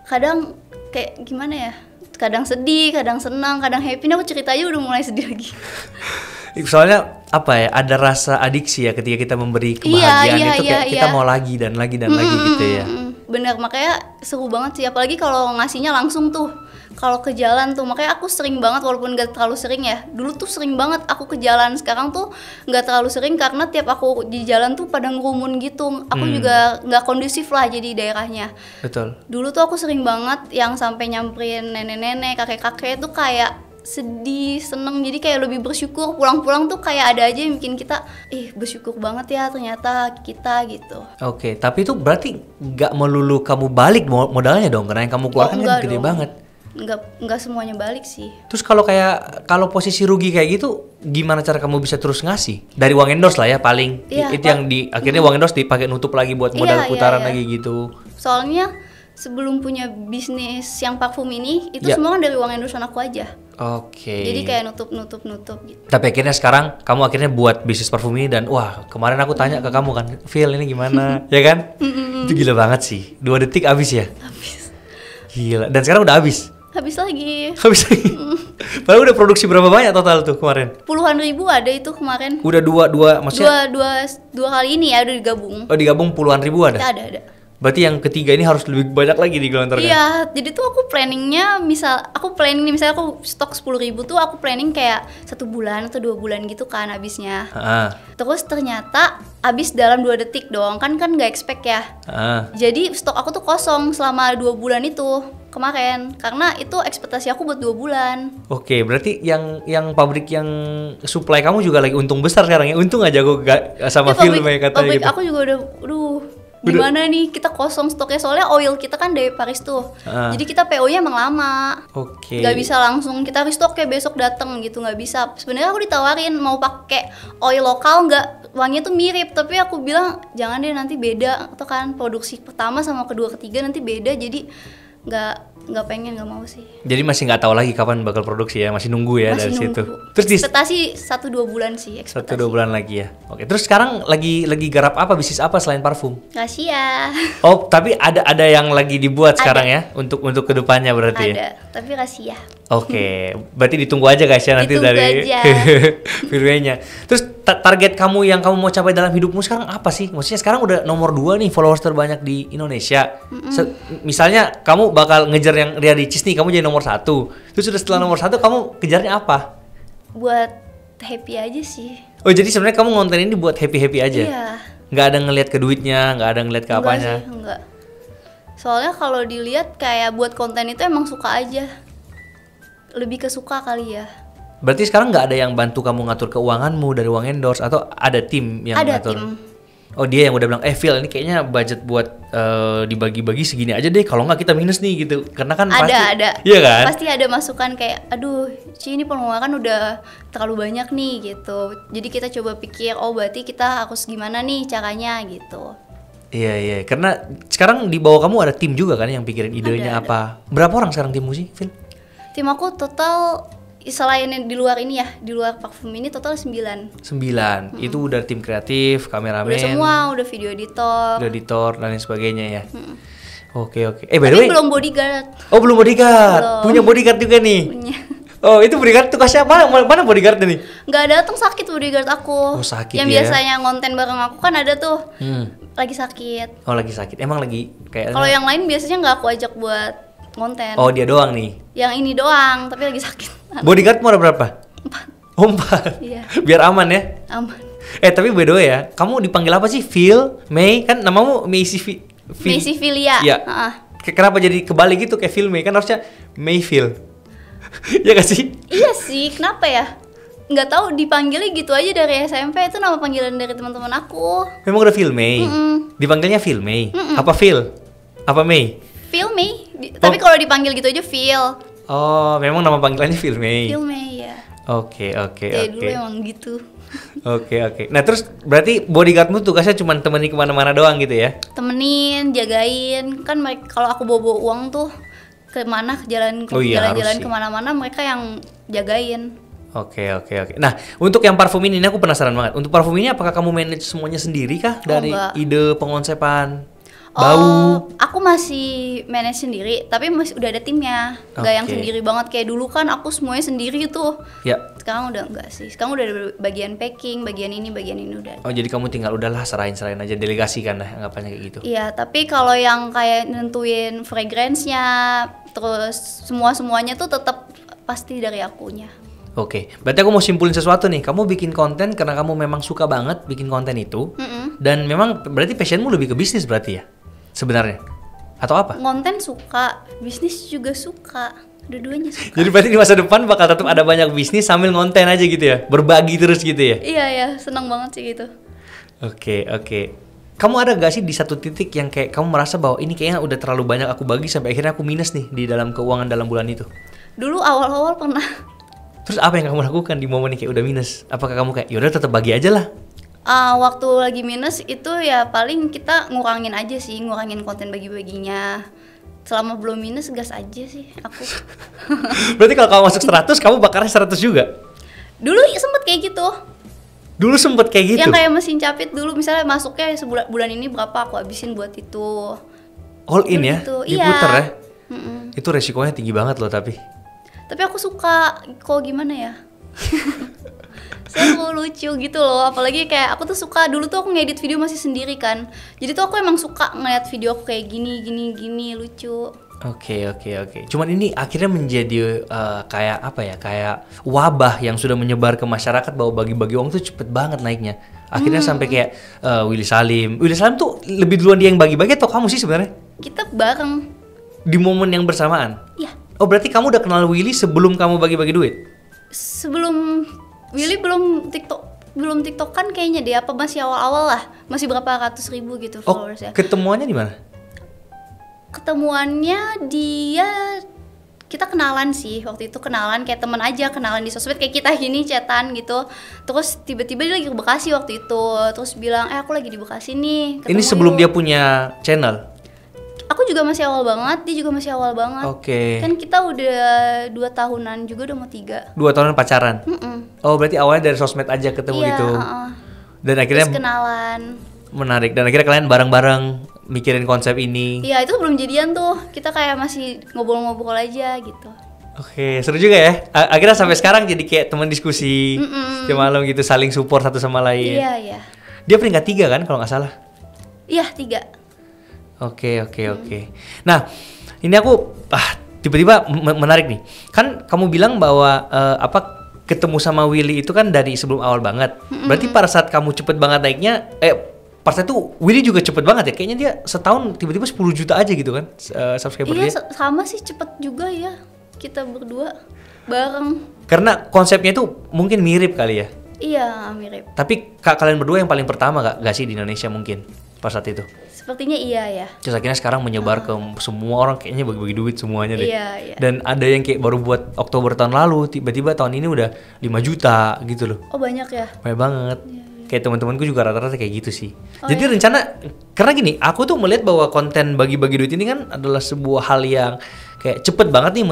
Speaker 2: kadang kayak gimana ya, kadang sedih, kadang senang, kadang happy. Nah, aku cerita aja udah mulai sedih lagi.
Speaker 1: Soalnya apa ya, ada rasa adiksi ya ketika kita memberi kebahagiaan itu kayak kita mau lagi dan lagi gitu ya.
Speaker 2: Bener, makanya seru banget sih, apalagi kalau ngasihnya langsung tuh, kalau ke jalan tuh. Makanya aku sering banget, walaupun gak terlalu sering ya, dulu tuh sering banget aku ke jalan, sekarang tuh gak terlalu sering karena tiap aku di jalan tuh pada ngerumun gitu. Aku juga gak kondusif lah jadi daerahnya.
Speaker 1: Betul.
Speaker 2: Dulu tuh aku sering banget yang sampai nyamperin nenek-nenek, kakek-kakek tuh kayak sedih, seneng, jadi kayak lebih bersyukur. Pulang-pulang tuh kayak ada aja yang bikin kita bersyukur banget ya ternyata kita gitu.
Speaker 1: Oke, tapi itu berarti nggak melulu kamu balik modalnya dong, karena yang kamu keluarkan kan gede
Speaker 2: dong.
Speaker 1: banget.
Speaker 2: Enggak semuanya balik sih.
Speaker 1: Terus kalau posisi rugi kayak gitu, gimana cara kamu bisa terus ngasih? Dari uang endorse lah ya paling.
Speaker 2: Iya,
Speaker 1: Itu yang akhirnya uang endorse dipakai nutup lagi buat modal putaran lagi gitu.
Speaker 2: Soalnya sebelum punya bisnis yang parfum ini, itu semua kan dari uang endorse aku aja.
Speaker 1: Oke.
Speaker 2: Jadi kayak nutup gitu.
Speaker 1: Tapi akhirnya sekarang kamu akhirnya buat bisnis parfum ini dan wah, kemarin aku tanya ke kamu kan, Phil ini gimana? Ya kan? Itu gila banget sih. 2 detik habis ya?
Speaker 2: Habis.
Speaker 1: Gila. Dan sekarang udah habis.
Speaker 2: Habis lagi.
Speaker 1: Habis lagi. Padahal udah produksi berapa banyak total tuh kemarin?
Speaker 2: Puluhan ribu ada itu kemarin.
Speaker 1: Udah dua maksudnya?
Speaker 2: Dua kali ini ya udah digabung.
Speaker 1: Oh, digabung puluhan ribu ada?
Speaker 2: Ada.
Speaker 1: Berarti yang ketiga ini harus lebih banyak lagi digelontorkan?
Speaker 2: Iya, jadi tuh aku planningnya misalnya aku stok 10.000 tuh aku planning kayak 1 bulan atau 2 bulan gitu kan habisnya. Terus ternyata habis dalam 2 detik doang, kan gak expect ya. Jadi stok aku tuh kosong selama 2 bulan itu kemarin, karena itu ekspektasi aku buat 2 bulan.
Speaker 1: Oke, berarti yang pabrik yang supply kamu juga lagi untung besar sekarang ya? Untung aja gue sama Phil banyak katanya
Speaker 2: pabrik
Speaker 1: gitu.
Speaker 2: aku juga udah, gimana nih kita kosong stoknya, soalnya oil kita kan dari Paris tuh. Jadi kita PO-nya emang lama.
Speaker 1: Oke.
Speaker 2: Gak bisa langsung kita restock kayak besok dateng gitu, nggak bisa. Sebenarnya aku ditawarin mau pakai oil lokal nggak, wanginya tuh mirip, tapi aku bilang jangan deh, nanti beda. Atau kan produksi pertama sama kedua ketiga nanti beda, jadi nggak nggak pengen, nggak mau sih.
Speaker 1: Jadi masih nggak tahu lagi kapan bakal produksi ya, masih nunggu ya
Speaker 2: Masih
Speaker 1: dari
Speaker 2: nunggu.
Speaker 1: situ. Terus di
Speaker 2: Ekspektasi 1-2 bulan sih, ekspektasi.
Speaker 1: 1-2 bulan lagi ya. Oke, terus sekarang lagi garap apa, bisnis apa selain parfum?
Speaker 2: Rahasia.
Speaker 1: Oh, tapi ada yang lagi dibuat
Speaker 2: Ada.
Speaker 1: sekarang ya untuk kedepannya berarti ya.
Speaker 2: Ada, tapi rahasia.
Speaker 1: Oke, berarti ditunggu aja guys ya nanti
Speaker 2: Ditunggu
Speaker 1: dari
Speaker 2: aja.
Speaker 1: videonya. Terus target kamu yang kamu mau capai dalam hidupmu sekarang apa sih? Maksudnya sekarang udah nomor 2 nih followers terbanyak di Indonesia. Misalnya kamu bakal ngejar yang Ria Ricis nih, kamu jadi nomor 1. Terus sudah setelah nomor 1 kamu kejarnya apa?
Speaker 2: Buat happy aja sih.
Speaker 1: Oh, jadi sebenarnya kamu ngonten ini buat happy-happy aja?
Speaker 2: Iya.
Speaker 1: Nggak ada ngelihat ke duitnya, nggak ada ngelihat ke
Speaker 2: Enggak
Speaker 1: apanya?
Speaker 2: sih, enggak. Soalnya kalau dilihat kayak buat konten itu emang suka aja. Lebih ke suka kali ya.
Speaker 1: Berarti sekarang nggak ada yang bantu kamu ngatur keuanganmu dari uang endorse, atau ada tim yang
Speaker 2: Ada
Speaker 1: ngatur?
Speaker 2: tim.
Speaker 1: Oh, dia yang udah bilang, Phil ini kayaknya budget buat dibagi-bagi segini aja deh, kalau nggak kita minus nih gitu. Karena kan pasti,
Speaker 2: Ada.
Speaker 1: iya kan?
Speaker 2: Pasti ada masukan kayak, aduh, Ci ini pengeluaran udah terlalu banyak nih gitu. Jadi kita coba pikir, oh berarti kita harus gimana nih caranya gitu.
Speaker 1: Iya, karena sekarang di bawah kamu ada tim juga kan yang pikirin idenya
Speaker 2: Ada.
Speaker 1: apa. Berapa orang sekarang timmu sih, Phil?
Speaker 2: Tim aku total, selain yang di luar ini ya, di luar parfum ini total 9.
Speaker 1: 9. Itu udah tim kreatif, kameramen,
Speaker 2: Udah semua, udah video editor.
Speaker 1: udah editor dan lain sebagainya ya. Oke. By the
Speaker 2: Tapi
Speaker 1: way,
Speaker 2: belum bodyguard.
Speaker 1: oh belum bodyguard.
Speaker 2: Belum.
Speaker 1: Punya bodyguard juga nih.
Speaker 2: Punya.
Speaker 1: Oh, itu bodyguard tugasnya mana bodyguard nih?
Speaker 2: Nggak datang sakit bodyguard aku.
Speaker 1: Oh, sakit
Speaker 2: yang
Speaker 1: ya.
Speaker 2: biasanya ngonten bareng aku kan ada tuh. Lagi sakit.
Speaker 1: Oh, lagi sakit. Emang lagi kayak
Speaker 2: Kalau yang lain biasanya nggak aku ajak buat ngonten.
Speaker 1: Oh, dia doang nih.
Speaker 2: Yang ini doang, tapi lagi sakit.
Speaker 1: Bodyguardmu ada berapa? 4. Oh, 4.
Speaker 2: Iya.
Speaker 1: Biar aman ya.
Speaker 2: Aman.
Speaker 1: Tapi by the way ya, kamu dipanggil apa sih? Phil, May, kan namamu Macy
Speaker 2: Macy Filia.
Speaker 1: Iya. Kenapa jadi kebalik gitu kayak Phil May? Kan harusnya Mayfield. Ya gak sih?
Speaker 2: Iya sih, kenapa ya? Nggak tahu, dipanggilnya gitu aja dari SMP, itu nama panggilan dari teman-teman aku.
Speaker 1: Memang udah Phil May. Dipanggilnya Phil May. Apa Phil? Apa May?
Speaker 2: Phil May. Tapi kalau dipanggil gitu aja Phil.
Speaker 1: Oh, memang nama panggilannya Phil May.
Speaker 2: Phil May ya.
Speaker 1: Oke.
Speaker 2: Dari dulu emang gitu.
Speaker 1: Oke. Nah, terus berarti bodyguardmu tugasnya cuma temenin kemana-mana doang gitu ya?
Speaker 2: Temenin, jagain. Kan mereka, kalau aku bawa uang tuh kemana, jalan-jalan
Speaker 1: harus sih.
Speaker 2: kemana-mana, mereka yang jagain.
Speaker 1: Oke. Nah, untuk yang parfum ini aku penasaran banget. Untuk parfum ini apakah kamu manage semuanya sendiri kah? Dari
Speaker 2: enggak.
Speaker 1: ide pengonsepan, bau?
Speaker 2: Aku masih manage sendiri, tapi masih udah ada timnya. Nggak yang
Speaker 1: Oke.
Speaker 2: sendiri banget kayak dulu kan aku semuanya sendiri tuh.
Speaker 1: Ya.
Speaker 2: Sekarang udah enggak sih. Sekarang udah ada bagian packing, bagian ini udah.
Speaker 1: Oh, jadi kamu tinggal udahlah serahin aja, delegasikan lah anggapannya kayak gitu.
Speaker 2: Iya, tapi kalau yang kayak nentuin fragrance-nya, terus semuanya tuh tetap pasti dari akunya.
Speaker 1: Oke, berarti aku mau simpulin sesuatu nih. Kamu bikin konten karena kamu memang suka banget bikin konten itu, dan memang berarti passionmu lebih ke bisnis berarti ya, sebenarnya, atau apa?
Speaker 2: Konten suka, bisnis juga suka, dua-duanya suka.
Speaker 1: Jadi berarti di masa depan bakal tetap ada banyak bisnis sambil ngonten aja gitu ya, berbagi terus gitu ya?
Speaker 2: Iya, senang banget sih gitu.
Speaker 1: Oke. Kamu ada gak sih di satu titik yang kayak kamu merasa bahwa ini kayaknya udah terlalu banyak aku bagi sampai akhirnya aku minus nih di dalam keuangan dalam bulan itu?
Speaker 2: Dulu awal-awal pernah.
Speaker 1: Terus apa yang kamu lakukan di momen yang kayak udah minus? Apakah kamu kayak yaudah tetap bagi aja lah?
Speaker 2: Waktu lagi minus itu ya paling kita ngurangin aja sih, ngurangin konten bagi-baginya. Selama belum minus gas aja sih aku.
Speaker 1: Berarti kalau kamu masuk 100, kamu bakarnya 100 juga?
Speaker 2: Dulu sempet kayak gitu.
Speaker 1: Dulu sempet kayak gitu?
Speaker 2: Yang kayak mesin capit dulu, misalnya masuknya bulan ini berapa aku habisin buat itu.
Speaker 1: All in ya?
Speaker 2: Gitu.
Speaker 1: Diputer
Speaker 2: Iya.
Speaker 1: ya? Itu resikonya tinggi banget loh tapi.
Speaker 2: Tapi aku suka, kok gimana ya? Seru, lucu gitu loh. Apalagi kayak aku tuh suka, dulu tuh aku ngedit video masih sendiri kan. Jadi tuh aku emang suka ngeliat video aku kayak gini, lucu.
Speaker 1: Oke. Cuman ini akhirnya menjadi kayak apa ya? Kayak wabah yang sudah menyebar ke masyarakat bahwa bagi-bagi uang tuh cepet banget naiknya. Akhirnya sampai kayak Willy Salim. Willy Salim tuh lebih duluan dia yang bagi-bagi atau kamu sih sebenarnya?
Speaker 2: Kita bareng.
Speaker 1: Di momen yang bersamaan?
Speaker 2: Iya.
Speaker 1: Oh, berarti kamu udah kenal Willy sebelum kamu bagi-bagi duit?
Speaker 2: Sebelum Willy belum TikTokan kayaknya deh, apa masih awal-awal lah. Masih berapa ratus ribu gitu
Speaker 1: Oh,
Speaker 2: followers ya.
Speaker 1: ketemuannya di mana?
Speaker 2: Ketemuannya dia, kita kenalan sih waktu itu, kenalan kayak teman aja, kenalan di sosmed kayak kita gini, chatan gitu. Terus tiba-tiba dia lagi ke Bekasi waktu itu, terus bilang aku lagi di Bekasi nih, ketemu
Speaker 1: Ini sebelum
Speaker 2: yuk."
Speaker 1: dia punya channel?
Speaker 2: Aku aku juga masih awal banget, dia juga masih awal banget.
Speaker 1: Oke.
Speaker 2: Kan kita udah 2 tahunan juga, udah mau 3.
Speaker 1: 2 tahunan pacaran.
Speaker 2: Mm-mm.
Speaker 1: Oh, berarti awalnya dari sosmed aja ketemu
Speaker 2: Iya,
Speaker 1: gitu. Dan akhirnya
Speaker 2: terus kenalan.
Speaker 1: menarik. Dan akhirnya kalian bareng-bareng mikirin konsep ini.
Speaker 2: Iya, itu belum jadian tuh. Kita kayak masih ngobrol-ngobrol aja gitu.
Speaker 1: Oke, seru juga ya. Akhirnya sampai sekarang jadi kayak teman diskusi setiap malam gitu, saling support satu sama lain.
Speaker 2: Iya, iya.
Speaker 1: Dia peringkat 3 kan kalau nggak salah.
Speaker 2: Iya, 3.
Speaker 1: Oke. Nah, ini aku tiba-tiba menarik nih. Kan kamu bilang bahwa ketemu sama Willy itu kan dari sebelum awal banget. Berarti pada saat kamu cepet banget naiknya, pas itu Willy juga cepet banget ya. Kayaknya dia setahun tiba-tiba 10 juta aja gitu kan subscriber
Speaker 2: Iya,
Speaker 1: dia.
Speaker 2: sama sih, cepet juga ya. Kita berdua bareng.
Speaker 1: Karena konsepnya itu mungkin mirip kali ya.
Speaker 2: Iya, mirip.
Speaker 1: Tapi kalian berdua yang paling pertama gak sih di Indonesia mungkin pas saat itu?
Speaker 2: Sepertinya iya ya.
Speaker 1: Terus akhirnya sekarang menyebar ke semua orang, kayaknya bagi-bagi duit semuanya deh.
Speaker 2: Iya, iya.
Speaker 1: Dan ada yang kayak baru buat Oktober tahun lalu, tiba-tiba tahun ini udah 5 juta gitu loh.
Speaker 2: Oh, banyak ya?
Speaker 1: Banyak banget. Kayak teman-temanku juga rata-rata kayak gitu sih.
Speaker 2: Oh,
Speaker 1: Jadi
Speaker 2: iya.
Speaker 1: rencana, karena gini, aku tuh melihat bahwa konten bagi-bagi duit ini kan adalah sebuah hal yang kayak cepet banget nih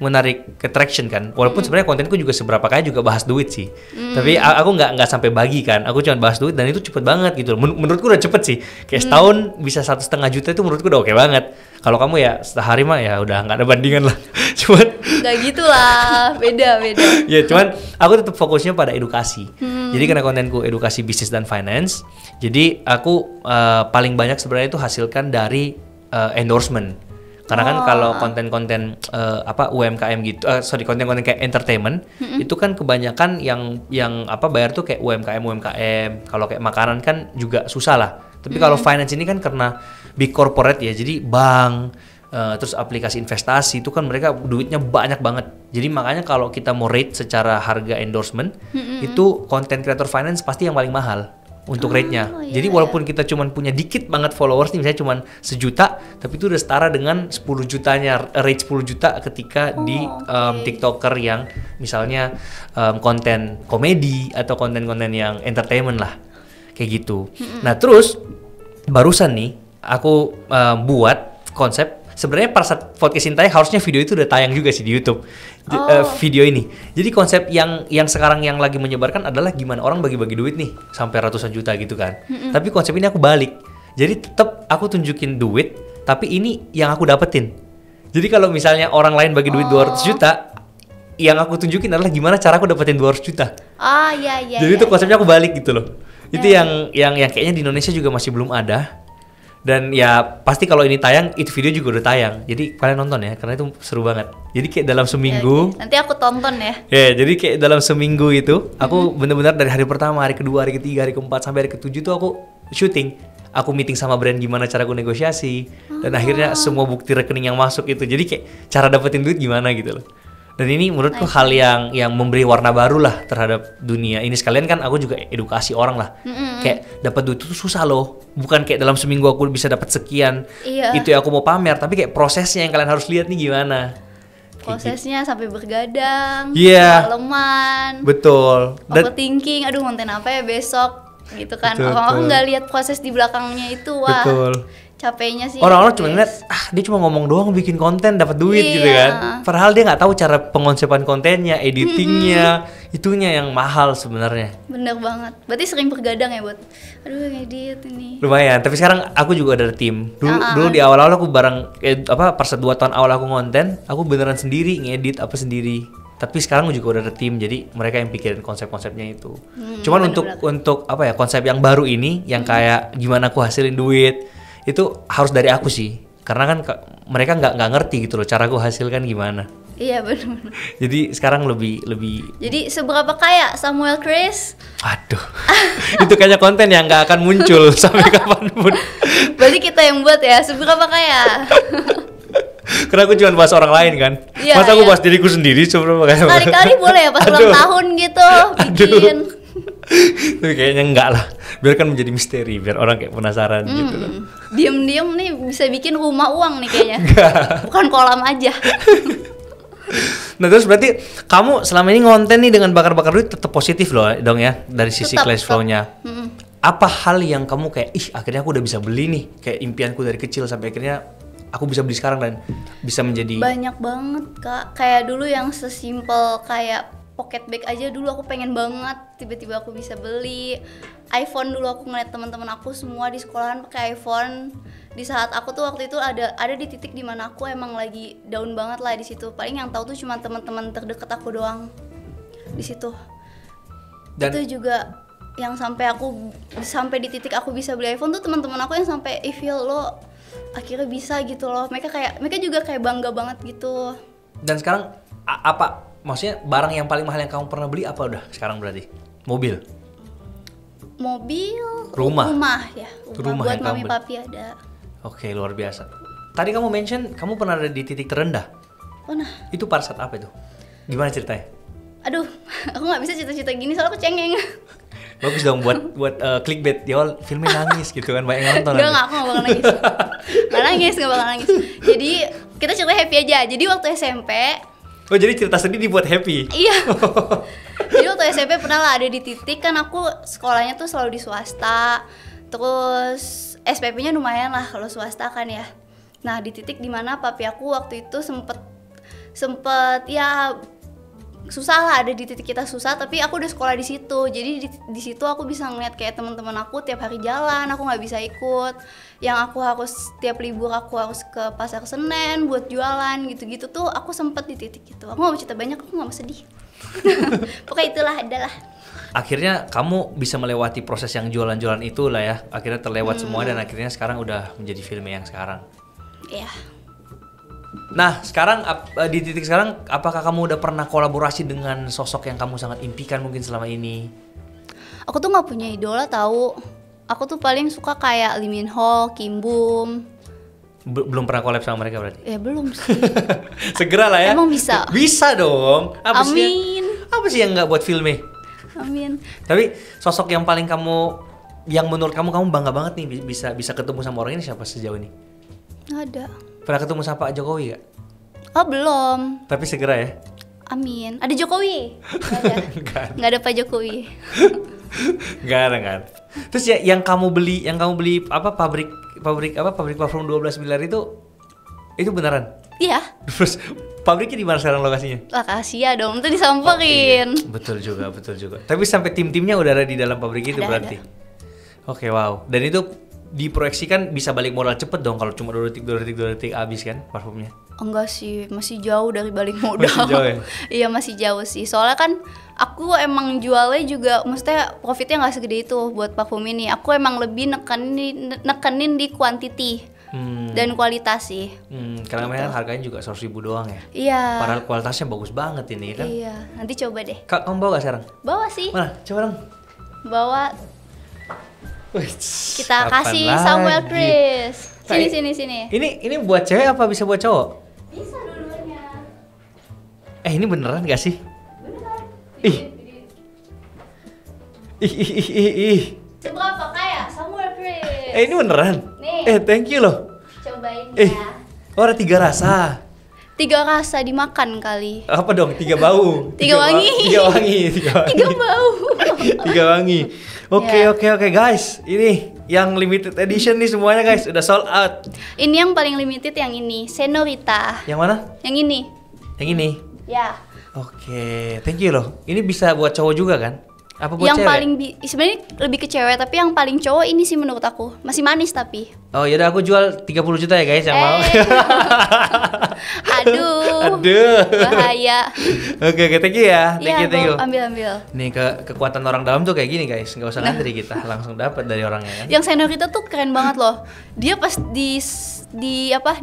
Speaker 1: menarik attraction kan. Walaupun sebenarnya kontenku juga seberapa kali juga bahas duit sih. Tapi aku nggak sampai bagi kan. Aku cuma bahas duit dan itu cepet banget gitu. Menurutku udah cepet sih. Kayak setahun bisa 1,5 juta itu menurutku udah oke banget. Kalau kamu ya sehari mah ya udah nggak ada bandingan lah. Cuman
Speaker 2: Gak gitu lah, beda.
Speaker 1: ya cuman aku tetap fokusnya pada edukasi. Jadi karena kontenku edukasi bisnis dan finance, jadi aku paling banyak sebenarnya itu hasilkan dari endorsement. Karena kan kalau konten-konten UMKM gitu, konten-konten kayak entertainment itu kan kebanyakan yang bayar tuh kayak UMKM. Kalau kayak makanan kan juga susah lah. Tapi kalau finance ini kan karena big corporate ya, jadi bank, terus aplikasi investasi itu kan mereka duitnya banyak banget. Jadi makanya kalau kita mau rate secara harga endorsement, itu content creator finance pasti yang paling mahal untuk rate-nya.
Speaker 2: Iya,
Speaker 1: Jadi walaupun kita cuman punya dikit banget followers nih, misalnya cuman 1 juta, tapi itu udah setara dengan 10 jutanya, rate 10 juta ketika di TikToker yang misalnya konten komedi atau konten-konten yang entertainment lah. Kayak gitu. Nah, terus barusan nih aku buat konsep. Sebenarnya pas saat podcast ini tayang harusnya video itu udah tayang juga sih di YouTube. Video ini. Jadi konsep yang sekarang yang lagi menyebarkan adalah gimana orang bagi-bagi duit nih sampai ratusan juta gitu kan. Tapi konsep ini aku balik. Jadi tetap aku tunjukin duit, tapi ini yang aku dapetin. Jadi kalau misalnya orang lain bagi duit 200 juta, yang aku tunjukin adalah gimana cara aku dapetin 200 juta.
Speaker 2: Ah, iya.
Speaker 1: Jadi itu konsepnya aku balik gitu loh. Itu yang kayaknya di Indonesia juga masih belum ada. Dan ya pasti kalau ini tayang, itu video juga udah tayang. Jadi kalian nonton ya, karena itu seru banget. Jadi kayak dalam seminggu.
Speaker 2: Nanti aku tonton ya.
Speaker 1: Ya, jadi kayak dalam seminggu itu, aku benar-benar dari hari pertama, hari kedua, hari ketiga, hari keempat, sampai hari ketujuh tuh aku syuting. Aku meeting sama brand gimana cara aku negosiasi. Dan akhirnya semua bukti rekening yang masuk itu. Jadi kayak cara dapetin duit gimana gitu loh. Dan ini menurutku hal yang memberi warna baru lah terhadap dunia ini. Sekalian kan aku juga edukasi orang lah. Kayak dapat duit itu susah loh. Bukan kayak dalam seminggu aku bisa dapat sekian.
Speaker 2: Iya.
Speaker 1: Itu yang aku mau pamer, tapi kayak prosesnya yang kalian harus lihat nih gimana.
Speaker 2: Prosesnya sampai bergadang,
Speaker 1: Iya.
Speaker 2: malaman,
Speaker 1: Betul.
Speaker 2: overthinking, aduh konten apa ya besok gitu kan.
Speaker 1: Betul,
Speaker 2: Orang-orang
Speaker 1: betul.
Speaker 2: nggak lihat proses di belakangnya itu, wah.
Speaker 1: Betul.
Speaker 2: Capeknya sih.
Speaker 1: Orang-orang cuma
Speaker 2: guys.
Speaker 1: ngeliat, dia cuma ngomong doang bikin konten dapat duit gitu
Speaker 2: Iya.
Speaker 1: kan. Padahal dia nggak tahu cara pengonsepan kontennya, editingnya, itunya yang mahal sebenarnya.
Speaker 2: Bener banget. Berarti sering bergadang ya buat, aduh ngedit ini.
Speaker 1: Lumayan, tapi sekarang aku juga ada tim. Dulu di awal-awal aku bareng pas 2 tahun awal aku konten, aku beneran sendiri ngedit apa sendiri. Tapi sekarang juga udah ada tim, jadi mereka yang pikirin konsep-konsepnya itu. Cuman untuk apa ya, konsep yang baru ini yang kayak gimana aku hasilin duit, itu harus dari aku sih. Karena kan mereka nggak ngerti gitu loh cara aku hasilkan gimana.
Speaker 2: Iya benar-benar.
Speaker 1: Jadi sekarang lebih
Speaker 2: Jadi seberapa kaya Samuel Chris?
Speaker 1: aduh. Itu kayaknya konten yang nggak akan muncul sampai kapanpun.
Speaker 2: Berarti kita yang buat ya, seberapa kaya?
Speaker 1: Karena aku cuma bahas orang lain kan.
Speaker 2: Iya,
Speaker 1: Masa aku
Speaker 2: iya.
Speaker 1: bahas diriku sendiri coba kayak.
Speaker 2: Sekali-kali boleh ya pas ulang
Speaker 1: Aduh.
Speaker 2: tahun gitu bikin.
Speaker 1: Tapi kayaknya enggak lah. Biarkan menjadi misteri biar orang kayak penasaran gitu loh.
Speaker 2: Diem-diem nih bisa bikin rumah uang nih kayaknya. Bukan kolam aja.
Speaker 1: Nah terus berarti kamu selama ini ngonten nih dengan bakar-bakar duit tetap positif loh dong ya dari sisi
Speaker 2: Tetap,
Speaker 1: cash
Speaker 2: tetap.
Speaker 1: flow-nya. Apa hal yang kamu kayak akhirnya aku udah bisa beli nih, kayak impianku dari kecil sampai akhirnya aku bisa beli sekarang dan bisa menjadi
Speaker 2: Banyak banget Kak. Kayak dulu yang sesimpel kayak pocket bag aja dulu aku pengen banget, tiba-tiba aku bisa beli. iPhone dulu aku ngeliat teman-teman aku semua di sekolahan pakai iPhone. Di saat aku tuh waktu itu ada di titik dimana aku emang lagi down banget lah di situ. Paling yang tahu tuh cuma teman-teman terdekat aku doang di situ.
Speaker 1: dan
Speaker 2: Itu juga yang sampai di titik aku bisa beli iPhone tuh teman-teman aku yang sampai Phil lo akhirnya bisa gitu loh. Mereka juga kayak bangga banget gitu.
Speaker 1: dan sekarang apa maksudnya barang yang paling mahal yang kamu pernah beli apa udah sekarang berarti? Mobil, rumah
Speaker 2: ya.
Speaker 1: Rumah
Speaker 2: Buat
Speaker 1: yang kamu
Speaker 2: mami
Speaker 1: beli.
Speaker 2: papi ada.
Speaker 1: Oke, luar biasa. Tadi kamu mention kamu pernah ada di titik terendah.
Speaker 2: Oh nah,
Speaker 1: Itu pada saat apa itu? Gimana ceritanya?
Speaker 2: aduh, aku nggak bisa cerita-cerita gini soalnya aku cengeng.
Speaker 1: Bagus dong buat clickbait di awal filmnya nangis gitu kan, banyak yang nonton.
Speaker 2: Enggak, aku nggak bakal nangis. Nggak bakal nangis. Jadi kita cerita happy aja. Jadi waktu SMP,
Speaker 1: Oh, jadi cerita sedih dibuat happy.
Speaker 2: iya. Jadi waktu SMP pernah lah ada di titik kan aku sekolahnya tuh selalu di swasta. Terus SPP-nya lumayan lah kalau swasta kan ya. Nah, di titik dimana papi aku waktu itu sempet ya susah lah, ada di titik kita susah, tapi aku udah sekolah di situ. Jadi di situ aku bisa ngeliat kayak teman-teman aku tiap hari jalan, aku nggak bisa ikut. Yang aku harus tiap libur aku harus ke pasar Senen buat jualan gitu-gitu tuh aku sempet di titik itu. Aku nggak mau cerita banyak, aku nggak mau sedih. Pokoknya itulah adalah.
Speaker 1: Akhirnya kamu bisa melewati proses yang jualan-jualan itu lah ya. Akhirnya terlewat semua dan akhirnya sekarang udah menjadi film yang sekarang.
Speaker 2: Iya.
Speaker 1: Nah, sekarang di titik sekarang apakah kamu udah pernah kolaborasi dengan sosok yang kamu sangat impikan mungkin selama ini?
Speaker 2: Aku tuh nggak punya idola tahu. Aku tuh paling suka kayak Lee Min Ho, Kim Bum.
Speaker 1: Belum pernah collab sama mereka berarti?
Speaker 2: Ya belum sih.
Speaker 1: Segera lah ya.
Speaker 2: Emang bisa?
Speaker 1: Bisa dong.
Speaker 2: Amin.
Speaker 1: Apa sih yang nggak buat filmnya?
Speaker 2: Amin.
Speaker 1: Tapi sosok yang paling yang menurut kamu bangga banget nih bisa ketemu sama orang ini siapa sejauh ini?
Speaker 2: Ada.
Speaker 1: Pernah ketemu sama Pak Jokowi gak?
Speaker 2: Oh belum.
Speaker 1: Tapi segera ya.
Speaker 2: Amin. Ada Jokowi? Nggak ada. Nggak ada Pak Jokowi.
Speaker 1: Nggak ada. Terus ya yang kamu beli apa pabrik parfum 12 miliar itu beneran?
Speaker 2: Iya.
Speaker 1: Terus pabriknya di mana sekarang lokasinya?
Speaker 2: Lah kasihan dong, itu disamperin.
Speaker 1: Iya. Betul juga. Tapi sampai tim-timnya udah ada di dalam pabrik itu berarti. Oke, wow. Dan itu diproyeksikan bisa balik modal cepet dong kalau cuma 2 detik habis kan parfumnya?
Speaker 2: Enggak sih, masih jauh dari balik modal.
Speaker 1: Masih jauh ya?
Speaker 2: Iya masih jauh sih. Soalnya kan aku emang jualnya juga, maksudnya profitnya nggak segede itu buat parfum ini. Aku emang lebih nekenin di quantity dan kualitas sih.
Speaker 1: Karena memang harganya juga 100.000 doang ya.
Speaker 2: Iya.
Speaker 1: Padahal kualitasnya bagus banget ini kan.
Speaker 2: Iya, nanti coba deh.
Speaker 1: Kak, kamu bawa gak sekarang?
Speaker 2: Bawa sih.
Speaker 1: Mana? Coba dong.
Speaker 2: Bawa.
Speaker 1: Wih,
Speaker 2: Kita
Speaker 1: kapan
Speaker 2: kasih
Speaker 1: lagi?
Speaker 2: Samuel Chris.
Speaker 1: Nah,
Speaker 2: Sini.
Speaker 1: Ini buat cewek apa bisa buat cowok?
Speaker 2: Bisa dua-duanya.
Speaker 1: Ini beneran gak sih?
Speaker 2: Beneran.
Speaker 1: Ih. Ih.
Speaker 2: Seberapa kayak Samuel Chris?
Speaker 1: Ini beneran?
Speaker 2: Nih.
Speaker 1: Thank you loh.
Speaker 2: Cobain ya.
Speaker 1: Oh, ada 3 rasa.
Speaker 2: 3 rasa dimakan kali.
Speaker 1: Apa dong? 3 bau.
Speaker 2: 3 wangi.
Speaker 1: 3 wangi.
Speaker 2: 3 bau.
Speaker 1: 3 wangi. Oke, guys. Ini yang limited edition nih semuanya guys. Udah sold out.
Speaker 2: Ini yang paling limited yang ini, Senorita.
Speaker 1: Yang mana?
Speaker 2: Yang ini.
Speaker 1: Yang ini.
Speaker 2: Ya.
Speaker 1: Oke, thank you loh. Ini bisa buat cowok juga kan? Apa buat
Speaker 2: Yang
Speaker 1: cewek?
Speaker 2: paling sebenarnya lebih ke cewek, tapi yang paling cowok ini sih menurut aku. Masih manis tapi.
Speaker 1: Oh, yaudah aku jual 30 juta ya guys yang mau.
Speaker 2: Aduh. Bahaya.
Speaker 1: Oke, thank you ya.
Speaker 2: Iya,
Speaker 1: Thank you.
Speaker 2: ambil.
Speaker 1: Nih kekuatan orang dalam tuh kayak gini guys. Nggak usah ngantri kita, langsung dapat dari orangnya kan.
Speaker 2: Yang Senorita tuh keren banget loh. Dia pas di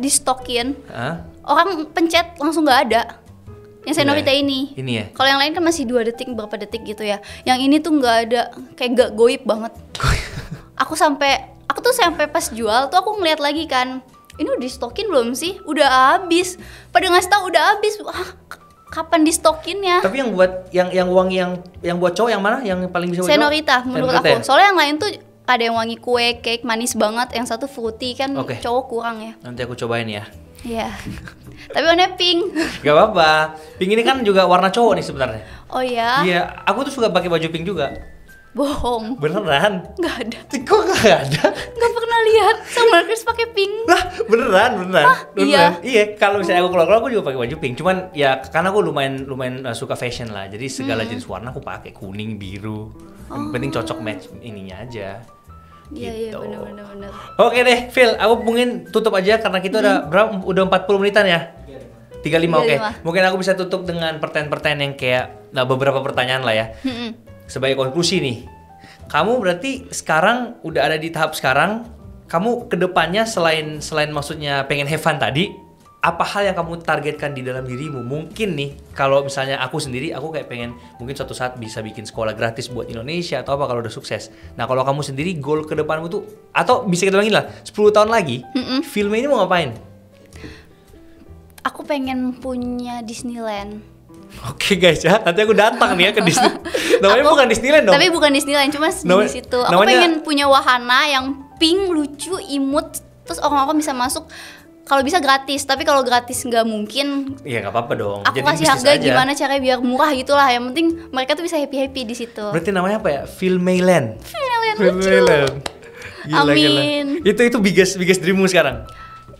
Speaker 2: stokin,
Speaker 1: Hah?
Speaker 2: orang pencet langsung nggak ada. Yang Senorita
Speaker 1: Iya.
Speaker 2: ini.
Speaker 1: Ini ya.
Speaker 2: Kalau yang lain kan masih 2 detik, berapa detik gitu ya. Yang ini tuh nggak ada, kayak gak goib banget. Aku tuh sampai pas jual tuh aku ngeliat lagi kan, ini udah di stokin belum sih? Udah habis. Pada ngasih tahu udah habis. Wah, kapan di stokinnya?
Speaker 1: Tapi yang buat yang wangi yang buat cowok yang mana? Yang paling bisa buat
Speaker 2: Senorita
Speaker 1: cowok?
Speaker 2: menurut
Speaker 1: Senorita
Speaker 2: aku.
Speaker 1: ya?
Speaker 2: Soalnya yang lain tuh ada yang wangi kue, cake, manis banget. Yang satu fruity kan
Speaker 1: Oke.
Speaker 2: cowok kurang ya.
Speaker 1: Nanti aku cobain ya.
Speaker 2: Iya. Tapi warnanya pink.
Speaker 1: Gak apa-apa. Pink ini kan juga warna cowok nih sebenarnya.
Speaker 2: Oh ya?
Speaker 1: Iya, aku tuh suka pakai baju pink juga.
Speaker 2: Bohong.
Speaker 1: Beneran?
Speaker 2: Nggak ada.
Speaker 1: Kok gak ada?
Speaker 2: Nggak pernah pernah lihat Samuel Chris pakai pink.
Speaker 1: Lah, beneran.
Speaker 2: Iya.
Speaker 1: Iya, kalau misalnya aku keluar aku juga pakai baju pink. Cuman ya karena aku lumayan suka fashion lah. Jadi segala jenis warna aku pakai, kuning, biru. Yang penting cocok match ininya aja.
Speaker 2: Iya,
Speaker 1: Gitu.
Speaker 2: benar.
Speaker 1: Oke deh, Phil, aku mungkin tutup aja karena kita udah 40 menitan ya. 35, oke. Mungkin aku bisa tutup dengan pertanyaan-pertanyaan yang kayak beberapa pertanyaan lah ya. Sebagai konklusi nih. Kamu berarti sekarang udah ada di tahap sekarang, kamu kedepannya selain maksudnya pengen have fun tadi, apa hal yang kamu targetkan di dalam dirimu? Mungkin nih, kalau misalnya aku sendiri, aku kayak pengen mungkin suatu saat bisa bikin sekolah gratis buat Indonesia atau apa kalau udah sukses. Nah, kalau kamu sendiri, goal ke depanmu tuh, atau bisa kita bilangin lah, 10 tahun lagi, filmnya ini mau ngapain?
Speaker 2: Aku pengen punya Disneyland.
Speaker 1: Oke guys ya, nanti aku datang nih ya ke Disney. Namanya bukan Disneyland dong?
Speaker 2: Tapi bukan Disneyland, cuma di situ. Aku pengen punya wahana yang pink, lucu, imut, terus orang-orang bisa masuk. Kalau bisa gratis, tapi kalau gratis nggak mungkin.
Speaker 1: Iya nggak apa-apa dong.
Speaker 2: Aku
Speaker 1: jadi
Speaker 2: kasih harga aja. Gimana caranya biar murah gitulah. Yang penting mereka tuh bisa happy di situ.
Speaker 1: Berarti namanya apa ya? Filmland.
Speaker 2: Lucu.
Speaker 1: Gila,
Speaker 2: Amin.
Speaker 1: Gila. Itu biggest dreammu sekarang.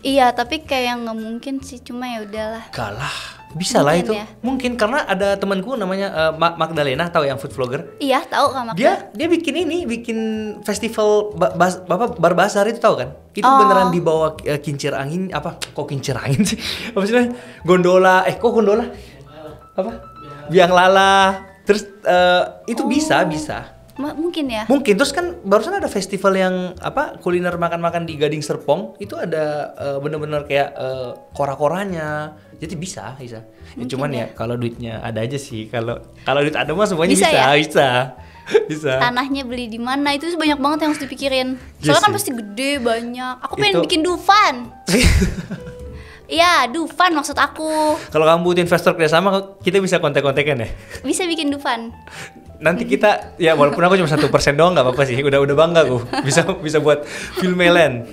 Speaker 2: Iya, tapi kayak nggak mungkin sih. Cuma ya udahlah.
Speaker 1: Kalah. Bisa lah itu.
Speaker 2: Ya.
Speaker 1: Mungkin karena ada temanku namanya Magdalena, tahu yang food vlogger?
Speaker 2: Iya, tahu Kak Magda.
Speaker 1: Dia bikin festival bar basar itu, tahu kan? Itu beneran dibawa kincir angin, apa? Kok kincir angin sih? Apa sih namanya? Gondola, kok gondola? Apa? Biang lala. Terus itu bisa.
Speaker 2: Mungkin ya.
Speaker 1: Mungkin. Terus kan barusan ada festival yang apa, kuliner makan-makan di Gading Serpong, itu ada bener-bener kayak kora-koranya. Jadi bisa. Ya, cuman ya kalau duitnya ada aja sih. Kalau duit ada mah semuanya bisa. Bisa.
Speaker 2: Tanahnya beli di mana itu banyak banget yang harus dipikirin. Soalnya kan pasti gede banyak. Aku pengen bikin Dufan. Iya, Dufan maksud aku.
Speaker 1: Kalau kamu butuh investor kerjasama, kita bisa kontak-kontakan ya.
Speaker 2: Bisa bikin Dufan.
Speaker 1: Nanti kita ya walaupun aku cuma 1% doang nggak apa-apa sih. Udah bangga aku bisa buat Filmland.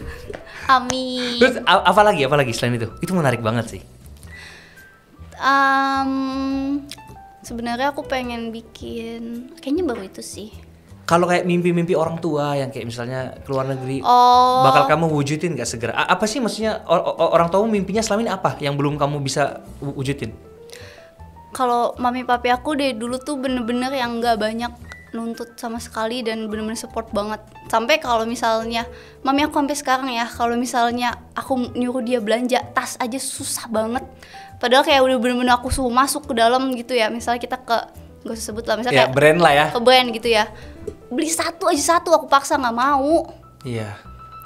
Speaker 2: Amin.
Speaker 1: Terus apa lagi selain itu? Itu menarik banget sih.
Speaker 2: Sebenarnya aku pengen bikin, kayaknya baru itu sih.
Speaker 1: Kalau kayak mimpi-mimpi orang tua yang kayak misalnya keluar negeri, bakal kamu wujudin gak segera? Apa sih maksudnya orang tua mimpinya selama ini apa yang belum kamu bisa wujudin?
Speaker 2: Kalau mami papi aku dari dulu tuh bener-bener yang gak banyak nuntut sama sekali dan bener-bener support banget. Sampai kalau misalnya mami aku sampai sekarang ya, kalau misalnya aku nyuruh dia belanja tas aja susah banget. Padahal kayak udah bener-bener aku suruh masuk ke dalam gitu ya. Misalnya kita ke, gak usah sebut lah, misalnya
Speaker 1: ya,
Speaker 2: kayak
Speaker 1: brand lah ya.
Speaker 2: Ke brand gitu ya. Beli satu aku paksa nggak mau.
Speaker 1: Iya.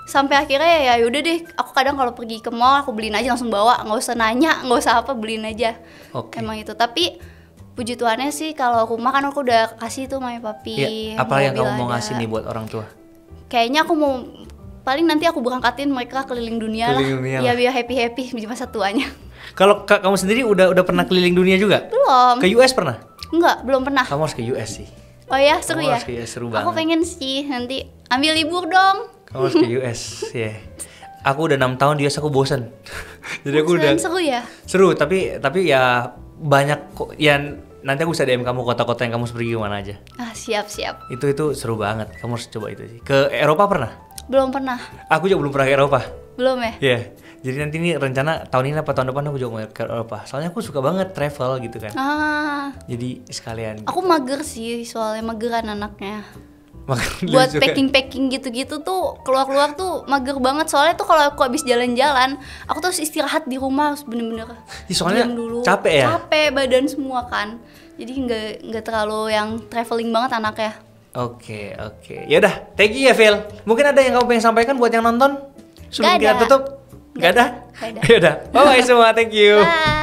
Speaker 2: Sampai akhirnya ya yaudah deh, aku kadang kalau pergi ke mall aku beliin aja langsung bawa, nggak usah nanya, nggak usah apa, beliin aja.
Speaker 1: Oke.
Speaker 2: Emang itu. Tapi puji Tuhannya sih kalau rumah kan aku udah kasih tuh mami papi.
Speaker 1: Iya. Apa yang kamu mau ngasih nih buat orang tua?
Speaker 2: Kayaknya aku mau paling nanti aku berangkatin mereka keliling dunia lah. Ya biar happy di masa tuanya.
Speaker 1: Kalau kamu sendiri udah pernah keliling dunia juga?
Speaker 2: Belum.
Speaker 1: Ke US pernah?
Speaker 2: Enggak, belum pernah.
Speaker 1: Kamu harus ke US sih.
Speaker 2: Oh ya, seru ya?
Speaker 1: Seru banget.
Speaker 2: Aku pengen sih nanti ambil libur dong.
Speaker 1: Kamu harus ke US, ya. Yeah. Aku udah 6 tahun di US, aku bosan. Jadi aku udah
Speaker 2: seru ya?
Speaker 1: Seru, tapi ya banyak kok. Ya nanti aku bisa DM kamu kota-kota yang kamu pergi kemana aja.
Speaker 2: Siap.
Speaker 1: Itu seru banget. Kamu harus coba itu sih. Ke Eropa pernah?
Speaker 2: Belum pernah.
Speaker 1: Aku juga belum pernah ke Eropa.
Speaker 2: Belum ya?
Speaker 1: Iya. Yeah. Jadi nanti ini rencana tahun ini apa tahun depan aku juga mau ke Eropa. Soalnya aku suka banget travel gitu kan. Jadi sekalian.
Speaker 2: Aku mager sih, soalnya mageran anaknya.
Speaker 1: Mager
Speaker 2: buat packing gitu tuh keluar tuh mager banget. Soalnya tuh kalau aku habis jalan-jalan, aku tuh harus istirahat di rumah, harus bener-bener
Speaker 1: soalnya
Speaker 2: dulu.
Speaker 1: Capek ya?
Speaker 2: Capek badan semua kan. Jadi nggak terlalu yang traveling banget anaknya.
Speaker 1: Oke. Ya udah, thank you ya Phil. Mungkin ada yang kamu pengen sampaikan buat yang nonton? Sebelum kita tutup? Gak ada?
Speaker 2: Gak ada.
Speaker 1: Yaudah, bye-bye semua, thank you.
Speaker 2: Bye.